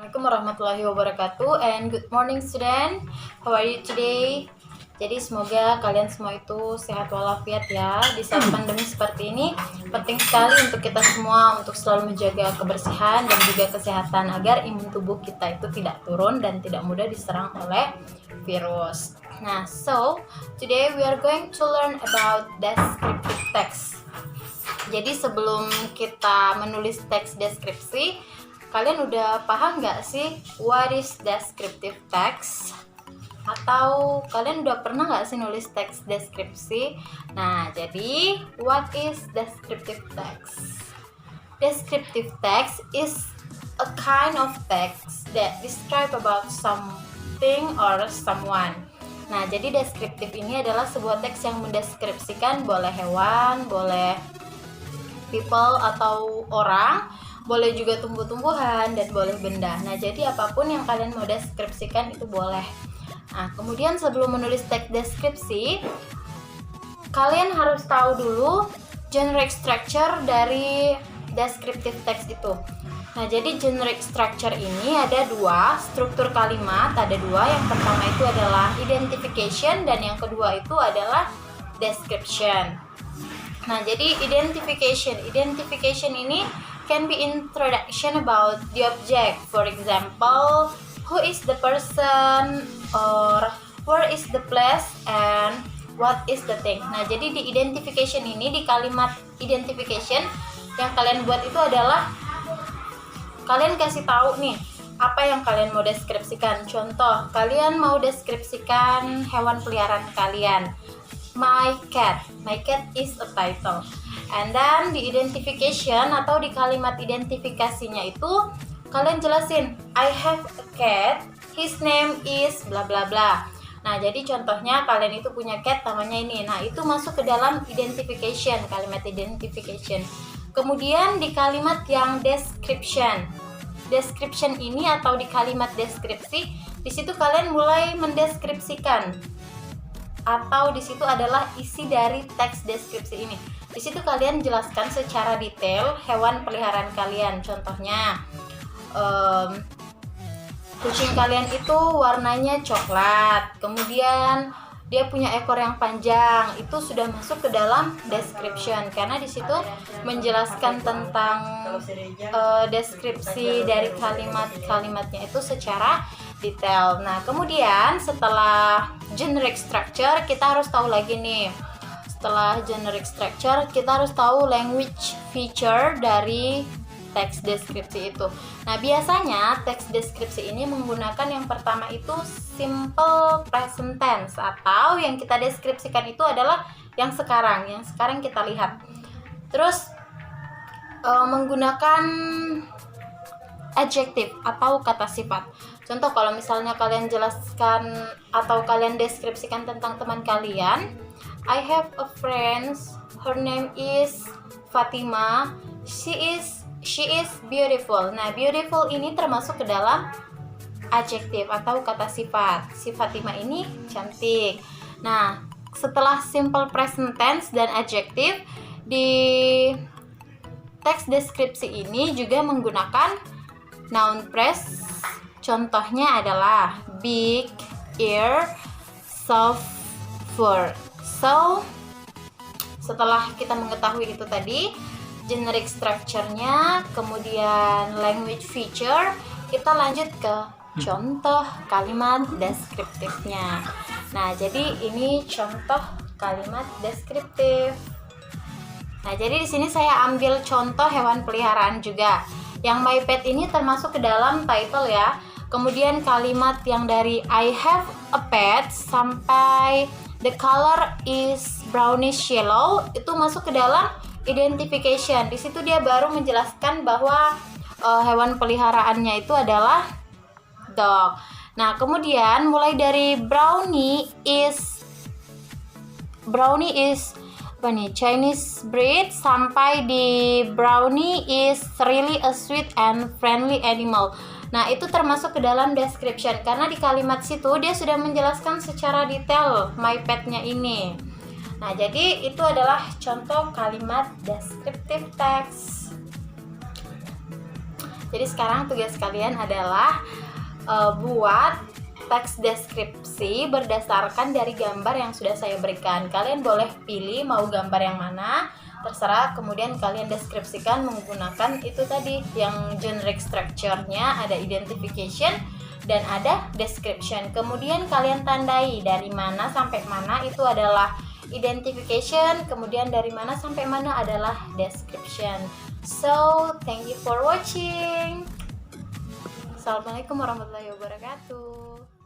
Assalamualaikum warahmatullahi wabarakatuh, and good morning student. How are you today? Jadi semoga kalian semua itu sehat walafiat ya. Di saat pandemi seperti ini penting sekali untuk kita semua untuk selalu menjaga kebersihan dan juga kesehatan agar imun tubuh kita itu tidak turun dan tidak mudah diserang oleh virus. Nah, so today we are going to learn about descriptive text. Jadi sebelum kita menulis teks deskripsi, kalian udah paham nggak sih what is descriptive text? Atau kalian udah pernah nggak sih nulis teks deskripsi? Nah, jadi what is descriptive text? Descriptive text is a kind of text that describe about something or someone. Nah, jadi deskriptif ini adalah sebuah teks yang mendeskripsikan boleh hewan, boleh people atau orang, boleh juga tumbuh-tumbuhan, dan boleh benda. Nah, jadi apapun yang kalian mau deskripsikan itu boleh. Nah, kemudian sebelum menulis teks deskripsi, kalian harus tahu dulu generic structure dari descriptive text itu. Nah, jadi generic structure ini ada dua, struktur kalimat ada dua. Yang pertama itu adalah identification dan yang kedua itu adalah description. Nah, jadi identification ini can be introduction about the object. For example, who is the person, or where is the place, and what is the thing. Nah, jadi di identification ini, di kalimat identification yang kalian buat itu adalah kalian kasih tahu nih apa yang kalian mau deskripsikan. Contoh, kalian mau deskripsikan hewan peliharaan kalian. My cat is a title. And then di identification atau di kalimat identifikasinya itu kalian jelasin, I have a cat, his name is bla bla bla. Nah, jadi contohnya kalian itu punya cat namanya ini. Nah, itu masuk ke dalam identification, kalimat identification. Kemudian di kalimat yang description ini atau di kalimat deskripsi, di situ kalian mulai mendeskripsikan atau di situ adalah isi dari teks deskripsi ini. Di situ kalian jelaskan secara detail hewan peliharaan kalian. Contohnya, kucing kalian itu warnanya coklat, kemudian dia punya ekor yang panjang. Itu sudah masuk ke dalam description karena di situ menjelaskan tentang deskripsi dari kalimatnya itu secara detail. Nah, kemudian setelah generic structure kita harus tahu lagi nih. Setelah generic structure kita harus tahu language feature dari teks deskripsi itu. Nah, biasanya teks deskripsi ini menggunakan yang pertama itu simple present tense, atau yang kita deskripsikan itu adalah yang sekarang kita lihat. Terus menggunakan adjective atau kata sifat. Contoh, kalau misalnya kalian jelaskan atau kalian deskripsikan tentang teman kalian, I have a friend, her name is Fatima, she is beautiful. Nah, beautiful ini termasuk ke dalam adjective atau kata sifat. Si Fatima ini cantik. Nah, setelah simple present tense dan adjective, di teks deskripsi ini juga menggunakan noun phrase. Contohnya adalah big, ear, soft, fur. So, setelah kita mengetahui itu tadi, generic structure-nya, kemudian language feature, kita lanjut ke contoh kalimat deskriptifnya. Nah, jadi ini contoh kalimat deskriptif. Nah, jadi di sini saya ambil contoh hewan peliharaan juga. Yang my pet ini termasuk ke dalam title ya. Kemudian kalimat yang dari I have a pet sampai the color is brownish yellow itu masuk ke dalam identification. Di situ dia baru menjelaskan bahwa hewan peliharaannya itu adalah dog. Nah, kemudian mulai dari Brownie is Chinese breed sampai di Brownie is really a sweet and friendly animal. Nah, itu termasuk ke dalam description karena di kalimat situ dia sudah menjelaskan secara detail my pet-nya ini. Nah, jadi itu adalah contoh kalimat descriptive text. Jadi sekarang tugas kalian adalah buat teks deskripsi berdasarkan dari gambar yang sudah saya berikan. Kalian boleh pilih mau gambar yang mana, terserah. Kemudian kalian deskripsikan menggunakan itu tadi yang generic structure-nya, ada identification dan ada description. Kemudian kalian tandai dari mana sampai mana itu adalah identification, kemudian dari mana sampai mana adalah description. So, thank you for watching. Assalamualaikum warahmatullahi wabarakatuh.